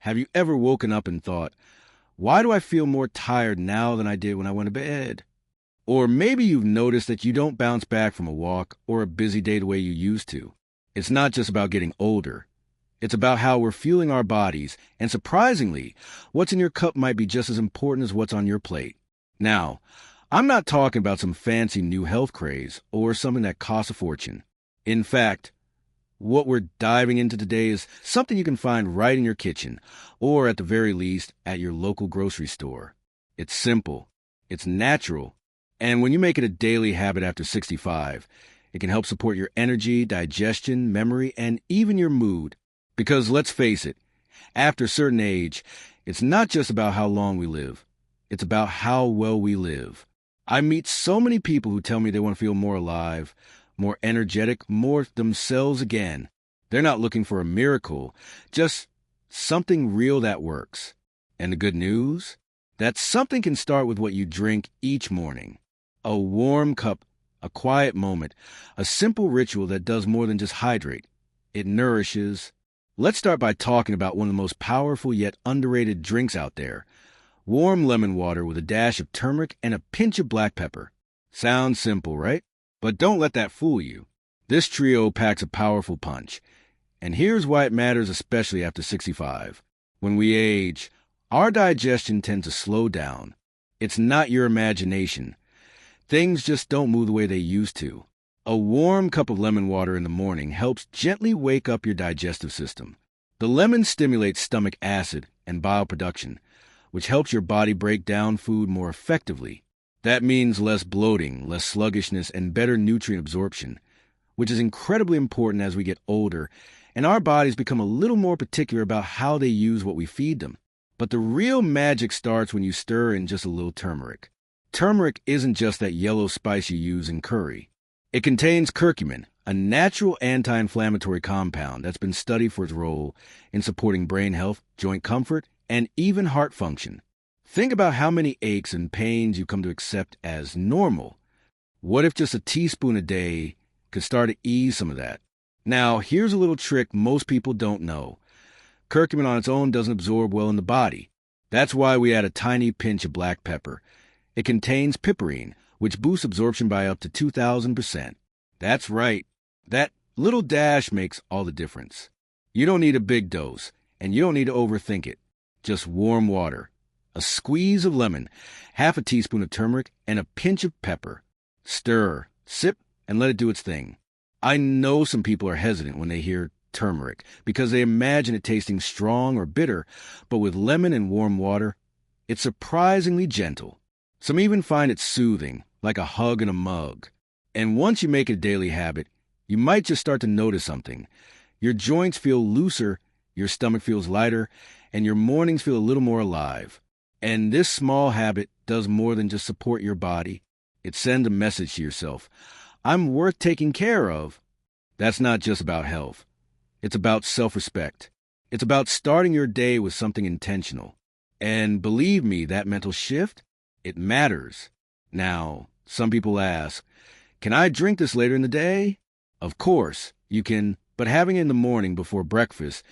Have you ever woken up and thought, why do I feel more tired now than I did when I went to bed? Or maybe you've noticed that you don't bounce back from a walk or a busy day the way you used to. It's not just about getting older. It's about how we're fueling our bodies, and surprisingly, what's in your cup might be just as important as what's on your plate. Now, I'm not talking about some fancy new health craze or something that costs a fortune. In fact, what we're diving into today is something you can find right in your kitchen, or at the very least, at your local grocery store. It's simple, it's natural, and when you make it a daily habit after 65, it can help support your energy, digestion, memory, and even your mood. Because let's face it, after a certain age, it's not just about how long we live. It's about how well we live. I meet so many people who tell me they want to feel more alive, more energetic, more themselves again. They're not looking for a miracle, just something real that works. And the good news? That something can start with what you drink each morning. A warm cup, a quiet moment, a simple ritual that does more than just hydrate. It nourishes. Let's start by talking about one of the most powerful yet underrated drinks out there. Warm lemon water with a dash of turmeric and a pinch of black pepper. Sounds simple, right? But don't let that fool you. This trio packs a powerful punch. And here's why it matters, especially after 65. When we age, our digestion tends to slow down. It's not your imagination. Things just don't move the way they used to. A warm cup of lemon water in the morning helps gently wake up your digestive system. The lemon stimulates stomach acid and bile production, which helps your body break down food more effectively. That means less bloating, less sluggishness, and better nutrient absorption, which is incredibly important as we get older and our bodies become a little more particular about how they use what we feed them. But the real magic starts when you stir in just a little turmeric. Turmeric isn't just that yellow spice you use in curry. It contains curcumin, a natural anti-inflammatory compound that's been studied for its role in supporting brain health, joint comfort, and even heart function. Think about how many aches and pains you come to accept as normal. What if just a teaspoon a day could start to ease some of that? Now, here's a little trick most people don't know. Curcumin on its own doesn't absorb well in the body. That's why we add a tiny pinch of black pepper. It contains piperine, which boosts absorption by up to 2,000%. That's right. That little dash makes all the difference. You don't need a big dose, and you don't need to overthink it. Just warm water, a squeeze of lemon, half a teaspoon of turmeric, and a pinch of pepper. Stir, sip, and let it do its thing. I know some people are hesitant when they hear turmeric because they imagine it tasting strong or bitter, but with lemon and warm water, it's surprisingly gentle. Some even find it soothing, like a hug in a mug. And once you make it a daily habit, you might just start to notice something. Your joints feel looser, your stomach feels lighter, and your mornings feel a little more alive. And this small habit does more than just support your body. It sends a message to yourself. I'm worth taking care of. That's not just about health. It's about self-respect. It's about starting your day with something intentional. And believe me, that mental shift, it matters. Now, some people ask, can I drink this later in the day? Of course, you can, but having it in the morning before breakfast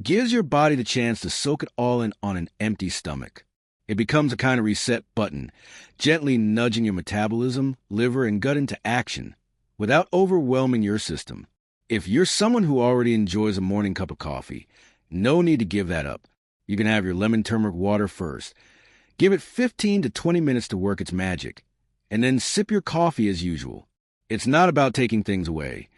gives your body the chance to soak it all in on an empty stomach. It becomes a kind of reset button, gently nudging your metabolism, liver, and gut into action without overwhelming your system. If you're someone who already enjoys a morning cup of coffee, no need to give that up. You can have your lemon turmeric water first. Give it 15 to 20 minutes to work its magic, and then sip your coffee as usual. It's not about taking things away.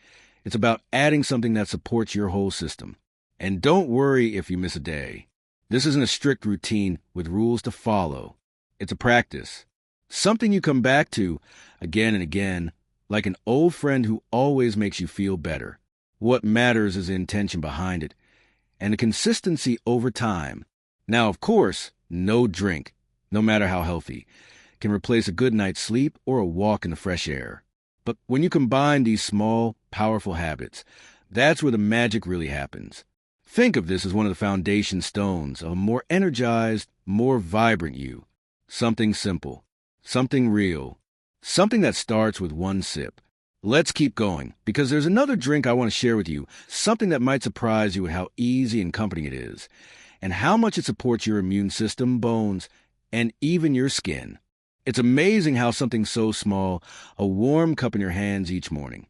It's about adding something that supports your whole system. And don't worry if you miss a day. This isn't a strict routine with rules to follow. It's a practice. Something you come back to again and again, like an old friend who always makes you feel better. What matters is the intention behind it, and the consistency over time. Now, of course, no drink, no matter how healthy, can replace a good night's sleep or a walk in the fresh air. But when you combine these small, powerful habits, that's where the magic really happens. Think of this as one of the foundation stones of a more energized, more vibrant you. Something simple, something real, something that starts with one sip. Let's keep going, because there's another drink I want to share with you, something that might surprise you at how easy and comforting it is. and how much it supports your immune system, bones, and even your skin. It's amazing how something so small, a warm cup in your hands each morning,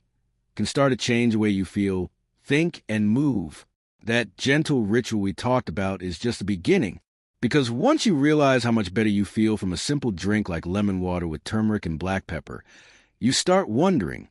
can start to change the way you feel, think, and move. That gentle ritual we talked about is just the beginning, because once you realize how much better you feel from a simple drink like lemon water with turmeric and black pepper, you start wondering,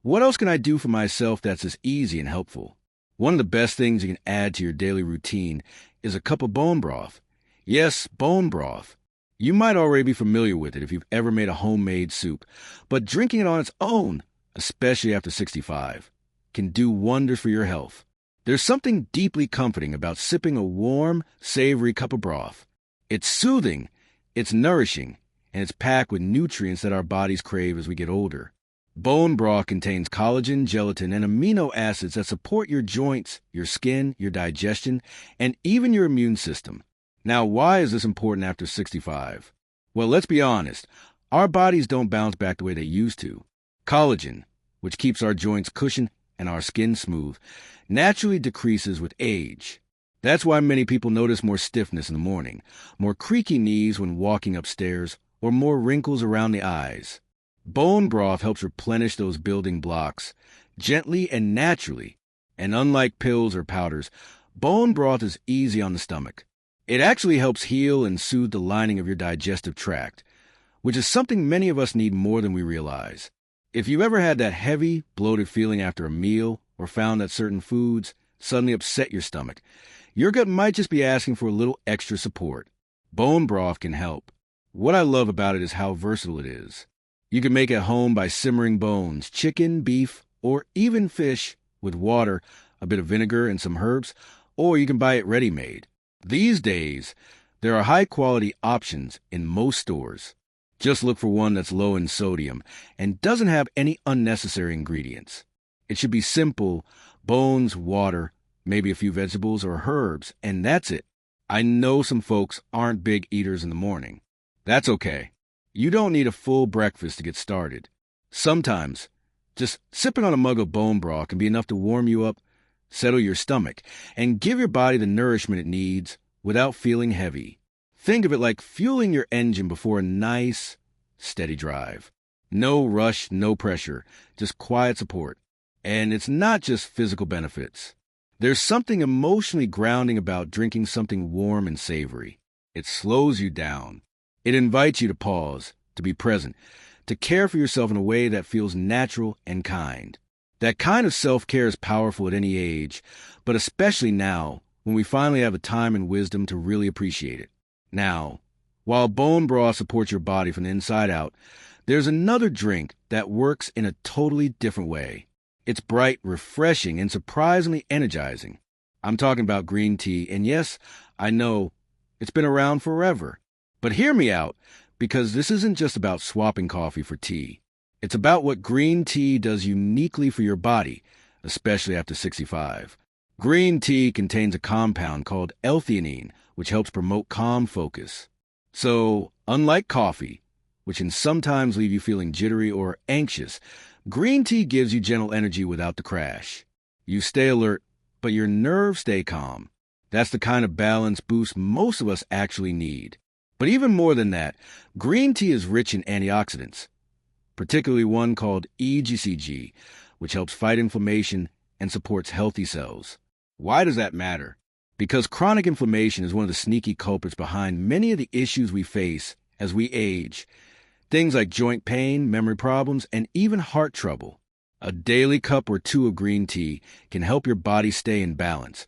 what else can I do for myself that's as easy and helpful? One of the best things you can add to your daily routine is a cup of bone broth. Yes, bone broth. You might already be familiar with it if you've ever made a homemade soup, but drinking it on its own, especially after 65, can do wonders for your health. There's something deeply comforting about sipping a warm, savory cup of broth. It's soothing, it's nourishing, and it's packed with nutrients that our bodies crave as we get older. Bone broth contains collagen, gelatin, and amino acids that support your joints, your skin, your digestion, and even your immune system. Now, why is this important after 65? Well, let's be honest. Our bodies don't bounce back the way they used to. Collagen, which keeps our joints cushioned and our skin smooth, naturally decreases with age. That's why many people notice more stiffness in the morning, more creaky knees when walking upstairs, or more wrinkles around the eyes. Bone broth helps replenish those building blocks gently and naturally, and unlike pills or powders, bone broth is easy on the stomach. It actually helps heal and soothe the lining of your digestive tract, which is something many of us need more than we realize. If you ever had that heavy, bloated feeling after a meal or found that certain foods suddenly upset your stomach, your gut might just be asking for a little extra support. Bone broth can help. What I love about it is how versatile it is. You can make it at home by simmering bones, chicken, beef, or even fish with water, a bit of vinegar, and some herbs, or you can buy it ready-made. These days, there are high-quality options in most stores. Just look for one that's low in sodium and doesn't have any unnecessary ingredients. It should be simple: bones, water, maybe a few vegetables or herbs, and that's it. I know some folks aren't big eaters in the morning. That's okay. You don't need a full breakfast to get started. Sometimes, just sipping on a mug of bone broth can be enough to warm you up, settle your stomach, and give your body the nourishment it needs without feeling heavy. Think of it like fueling your engine before a nice, steady drive. No rush, no pressure, just quiet support. And it's not just physical benefits. There's something emotionally grounding about drinking something warm and savory. It slows you down. It invites you to pause, to be present, to care for yourself in a way that feels natural and kind. That kind of self-care is powerful at any age, but especially now, when we finally have the time and wisdom to really appreciate it. Now, while bone broth supports your body from the inside out, there's another drink that works in a totally different way. It's bright, refreshing, and surprisingly energizing. I'm talking about green tea, and yes, I know, it's been around forever. But hear me out, because this isn't just about swapping coffee for tea. It's about what green tea does uniquely for your body, especially after 65. Green tea contains a compound called L-theanine, which helps promote calm focus. So, unlike coffee, which can sometimes leave you feeling jittery or anxious, green tea gives you gentle energy without the crash. You stay alert, but your nerves stay calm. That's the kind of balance boost most of us actually need. But even more than that, green tea is rich in antioxidants, particularly one called EGCG, which helps fight inflammation and supports healthy cells. Why does that matter? Because chronic inflammation is one of the sneaky culprits behind many of the issues we face as we age. Things like joint pain, memory problems, and even heart trouble. A daily cup or two of green tea can help your body stay in balance,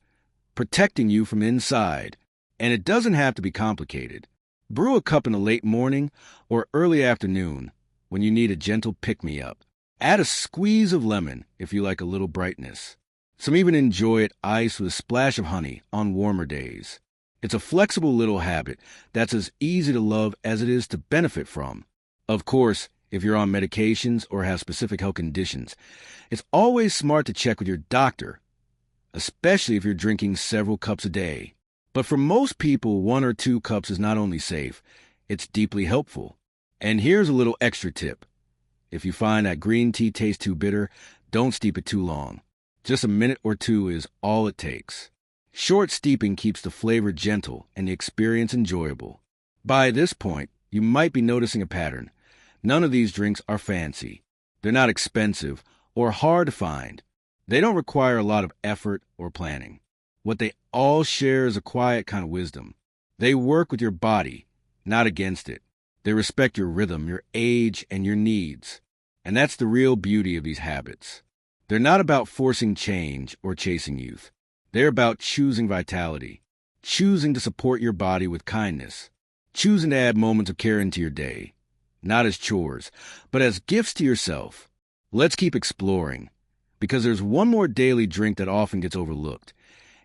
protecting you from inside. And it doesn't have to be complicated. Brew a cup in the late morning or early afternoon when you need a gentle pick-me-up. Add a squeeze of lemon if you like a little brightness. Some even enjoy it iced with a splash of honey on warmer days. It's a flexible little habit that's as easy to love as it is to benefit from. Of course, if you're on medications or have specific health conditions, it's always smart to check with your doctor, especially if you're drinking several cups a day. But for most people, 1 or 2 cups is not only safe, it's deeply helpful. And here's a little extra tip. If you find that green tea tastes too bitter, don't steep it too long. Just a minute or 2 is all it takes. Short steeping keeps the flavor gentle and the experience enjoyable. By this point, you might be noticing a pattern. None of these drinks are fancy. They're not expensive or hard to find. They don't require a lot of effort or planning. What they all share is a quiet kind of wisdom. They work with your body, not against it. They respect your rhythm, your age, and your needs. And that's the real beauty of these habits. They're not about forcing change or chasing youth. They're about choosing vitality, choosing to support your body with kindness, choosing to add moments of care into your day, not as chores, but as gifts to yourself. Let's keep exploring, because there's one more daily drink that often gets overlooked,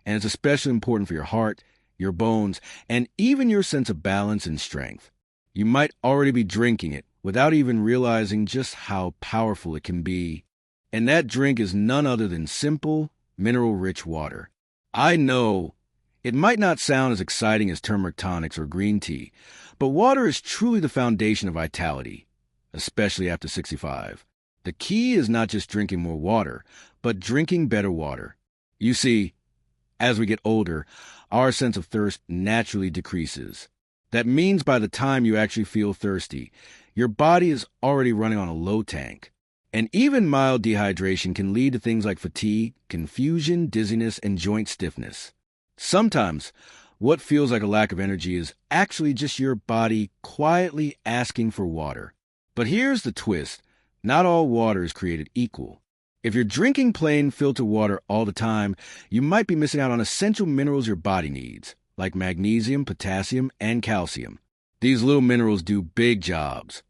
and it's especially important for your heart, your bones, and even your sense of balance and strength. You might already be drinking it without even realizing just how powerful it can be. And that drink is none other than simple, mineral-rich water. I know it might not sound as exciting as turmeric tonics or green tea, but water is truly the foundation of vitality, especially after 65. The key is not just drinking more water, but drinking better water. You see, as we get older, our sense of thirst naturally decreases. That means by the time you actually feel thirsty, your body is already running on a low tank. And even mild dehydration can lead to things like fatigue, confusion, dizziness, and joint stiffness. Sometimes, what feels like a lack of energy is actually just your body quietly asking for water. But here's the twist. Not all water is created equal. If you're drinking plain filtered water all the time, you might be missing out on essential minerals your body needs, like magnesium, potassium, and calcium. These little minerals do big jobs.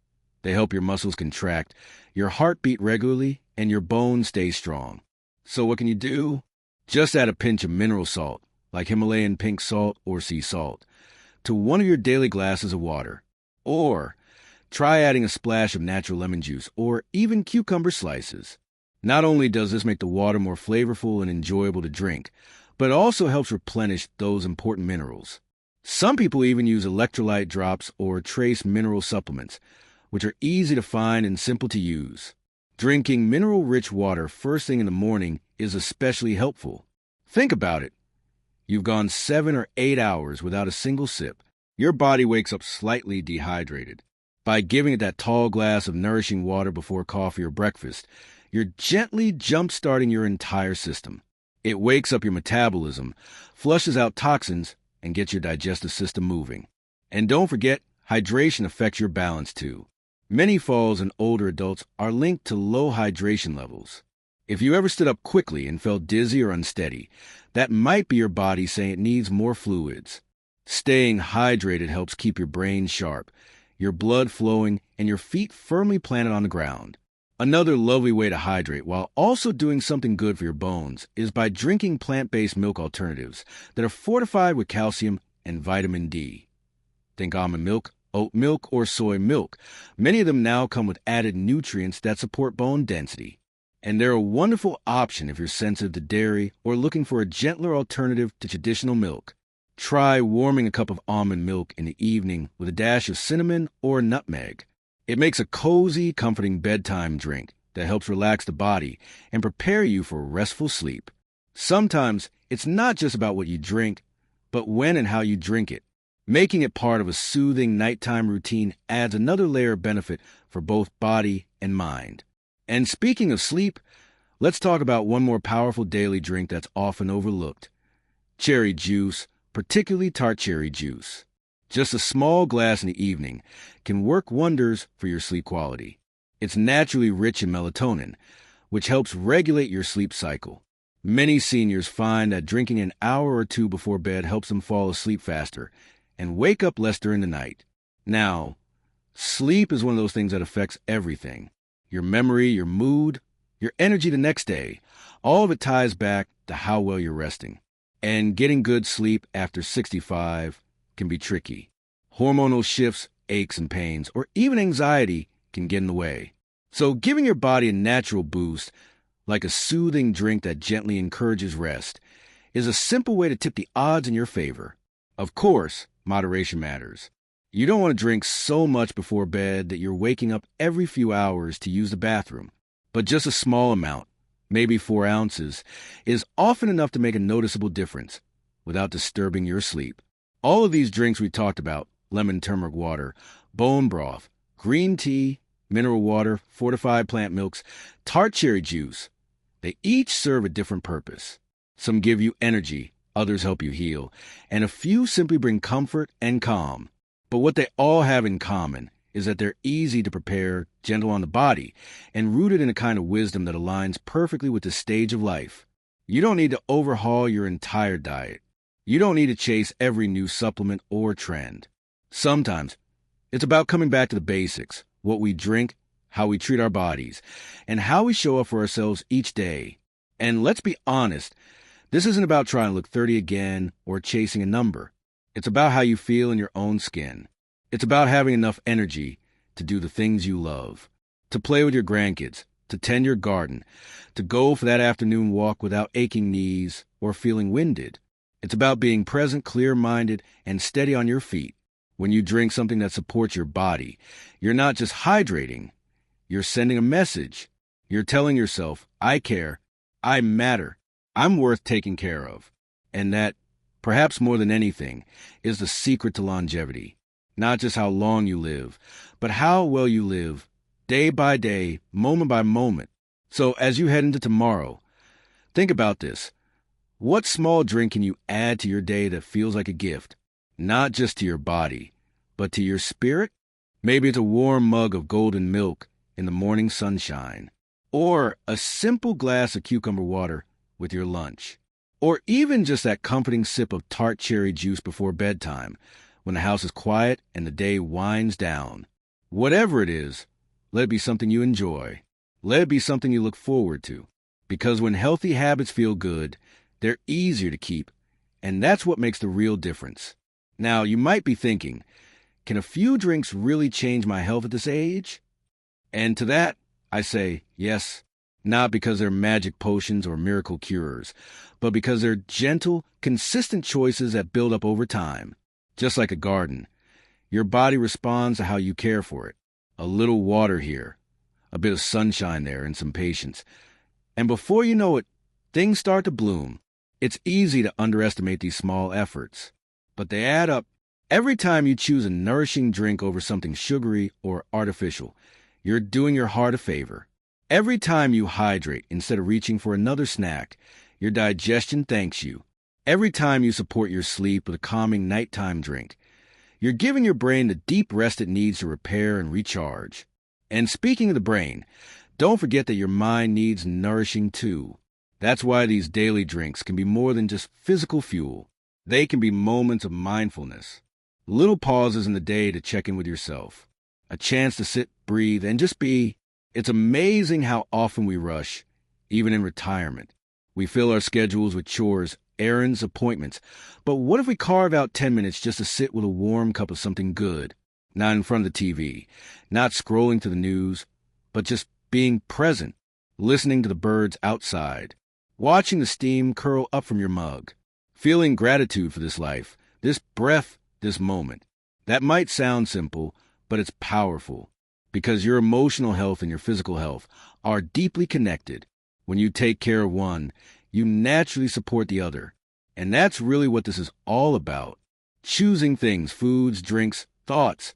They help your muscles contract, your heart beat regularly, and your bones stay strong. So what can you do? Just add a pinch of mineral salt, like Himalayan pink salt or sea salt, to one of your daily glasses of water. Or try adding a splash of natural lemon juice or even cucumber slices. Not only does this make the water more flavorful and enjoyable to drink, but it also helps replenish those important minerals. Some people even use electrolyte drops or trace mineral supplements, which are easy to find and simple to use. Drinking mineral-rich water first thing in the morning is especially helpful. Think about it. You've gone 7 or 8 hours without a single sip. Your body wakes up slightly dehydrated. By giving it that tall glass of nourishing water before coffee or breakfast, you're gently jump-starting your entire system. It wakes up your metabolism, flushes out toxins, and gets your digestive system moving. And don't forget, hydration affects your balance too. Many falls in older adults are linked to low hydration levels. If you ever stood up quickly and felt dizzy or unsteady, that might be your body saying it needs more fluids. Staying hydrated helps keep your brain sharp, your blood flowing, and your feet firmly planted on the ground. Another lovely way to hydrate while also doing something good for your bones is by drinking plant-based milk alternatives that are fortified with calcium and vitamin D. Think almond milk, oat milk, or soy milk. Many of them now come with added nutrients that support bone density. And they're a wonderful option if you're sensitive to dairy or looking for a gentler alternative to traditional milk. Try warming a cup of almond milk in the evening with a dash of cinnamon or nutmeg. It makes a cozy, comforting bedtime drink that helps relax the body and prepare you for restful sleep. Sometimes it's not just about what you drink, but when and how you drink it. Making it part of a soothing nighttime routine adds another layer of benefit for both body and mind. And speaking of sleep, let's talk about one more powerful daily drink that's often overlooked. Cherry juice, particularly tart cherry juice. Just a small glass in the evening can work wonders for your sleep quality. It's naturally rich in melatonin, which helps regulate your sleep cycle. Many seniors find that drinking an hour or two before bed helps them fall asleep faster and wake up less during the night. Now, sleep is one of those things that affects everything. Your memory, your mood, your energy the next day. All of it ties back to how well you're resting. And getting good sleep after 65 can be tricky. Hormonal shifts, aches and pains, or even anxiety can get in the way. So giving your body a natural boost, like a soothing drink that gently encourages rest, is a simple way to tip the odds in your favor. Of course, moderation matters. You don't want to drink so much before bed that you're waking up every few hours to use the bathroom. But just a small amount, maybe 4 ounces, is often enough to make a noticeable difference. without disturbing your sleep. All of these drinks we talked about, lemon turmeric water, bone broth, green tea, mineral water, fortified plant milks, tart cherry juice, they each serve a different purpose. Some give you energy, others help you heal, and a few simply bring comfort and calm. But what they all have in common is that they're easy to prepare, gentle on the body, and rooted in a kind of wisdom that aligns perfectly with the stage of life. You don't need to overhaul your entire diet. You don't need to chase every new supplement or trend. Sometimes it's about coming back to the basics, what we drink, how we treat our bodies, and how we show up for ourselves each day. And let's be honest, this isn't about trying to look 30 again or chasing a number. It's about how you feel in your own skin. It's about having enough energy to do the things you love, to play with your grandkids, to tend your garden, to go for that afternoon walk without aching knees or feeling winded. It's about being present, clear-minded, and steady on your feet. When you drink something that supports your body, you're not just hydrating, you're sending a message. You're telling yourself, I care, I matter, I'm worth taking care of. And that, perhaps more than anything, is the secret to longevity. Not just how long you live, but how well you live, day by day, moment by moment. So as you head into tomorrow, think about this. What small drink can you add to your day that feels like a gift? Not just to your body, but to your spirit? Maybe it's a warm mug of golden milk in the morning sunshine, or a simple glass of cucumber water with your lunch, or even just that comforting sip of tart cherry juice before bedtime when the house is quiet and the day winds down. Whatever it is, let it be something you enjoy. Let it be something you look forward to, because when healthy habits feel good, they're easier to keep, and that's what makes the real difference. Now, you might be thinking, can a few drinks really change my health at this age? And to that, I say yes, not because they're magic potions or miracle cures, but because they're gentle, consistent choices that build up over time. Just like a garden, your body responds to how you care for it. A little water here, a bit of sunshine there, and some patience. And before you know it, things start to bloom. It's easy to underestimate these small efforts, but they add up. Every time you choose a nourishing drink over something sugary or artificial, you're doing your heart a favor. Every time you hydrate instead of reaching for another snack, your digestion thanks you. Every time you support your sleep with a calming nighttime drink, you're giving your brain the deep rest it needs to repair and recharge. And speaking of the brain, don't forget that your mind needs nourishing too. That's why these daily drinks can be more than just physical fuel. They can be moments of mindfulness, little pauses in the day to check in with yourself, a chance to sit, breathe, and just be. It's amazing how often we rush, even in retirement. We fill our schedules with chores, errands, appointments. But what if we carve out 10 minutes just to sit with a warm cup of something good? Not in front of the TV, not scrolling to the news, but just being present, listening to the birds outside, watching the steam curl up from your mug, feeling gratitude for this life, this breath, this moment. That might sound simple, but it's powerful, because your emotional health and your physical health are deeply connected. When you take care of one, you naturally support the other. And that's really what this is all about. Choosing things, foods, drinks, thoughts,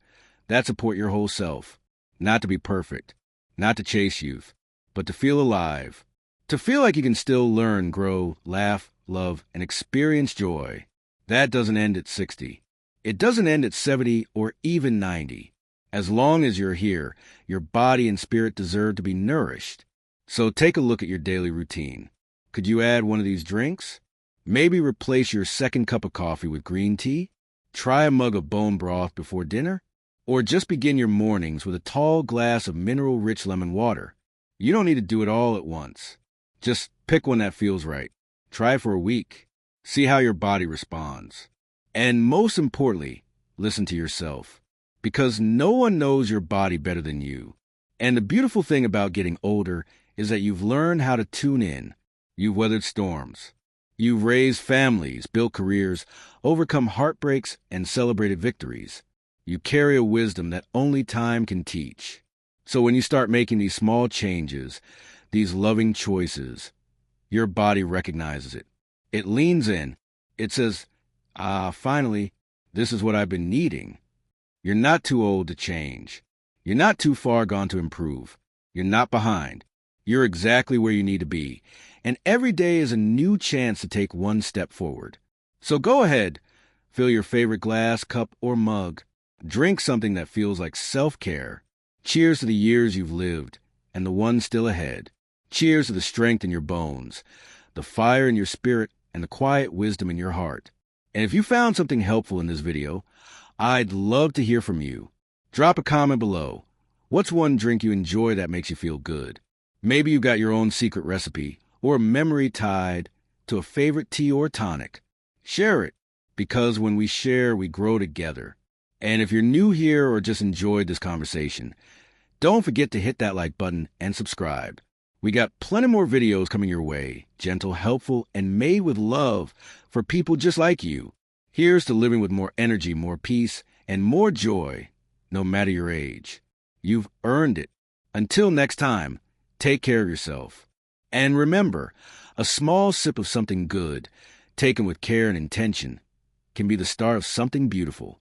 that support your whole self. Not to be perfect, not to chase youth, but to feel alive. To feel like you can still learn, grow, laugh, love, and experience joy. That doesn't end at 60. It doesn't end at 70 or even 90. As long as you're here, your body and spirit deserve to be nourished. So take a look at your daily routine. Could you add one of these drinks? Maybe replace your second cup of coffee with green tea? Try a mug of bone broth before dinner? Or just begin your mornings with a tall glass of mineral-rich lemon water. You don't need to do it all at once. Just pick one that feels right. Try for a week. See how your body responds. And most importantly, listen to yourself. Because no one knows your body better than you. And the beautiful thing about getting older is that you've learned how to tune in. You've weathered storms. You've raised families, built careers, overcome heartbreaks, and celebrated victories. You carry a wisdom that only time can teach. So when you start making these small changes, these loving choices, your body recognizes it. It leans in, It says, finally, this is what I've been needing. You're not too old to change. You're not too far gone to improve. You're not behind. You're exactly where you need to be. And every day is a new chance to take one step forward. So go ahead, fill your favorite glass, cup, or mug. Drink something that feels like self-care. Cheers to the years you've lived and the ones still ahead. Cheers to the strength in your bones, the fire in your spirit, and the quiet wisdom in your heart. And if you found something helpful in this video, I'd love to hear from you. Drop a comment below. What's one drink you enjoy that makes you feel good? Maybe you got your own secret recipe or a memory tied to a favorite tea or tonic. Share it, because when we share, we grow together. And if you're new here or just enjoyed this conversation, don't forget to hit that like button and subscribe. We got plenty more videos coming your way, gentle, helpful, and made with love for people just like you. Here's to living with more energy, more peace, and more joy, no matter your age. You've earned it. Until next time, take care of yourself. And remember, a small sip of something good, taken with care and intention, can be the start of something beautiful.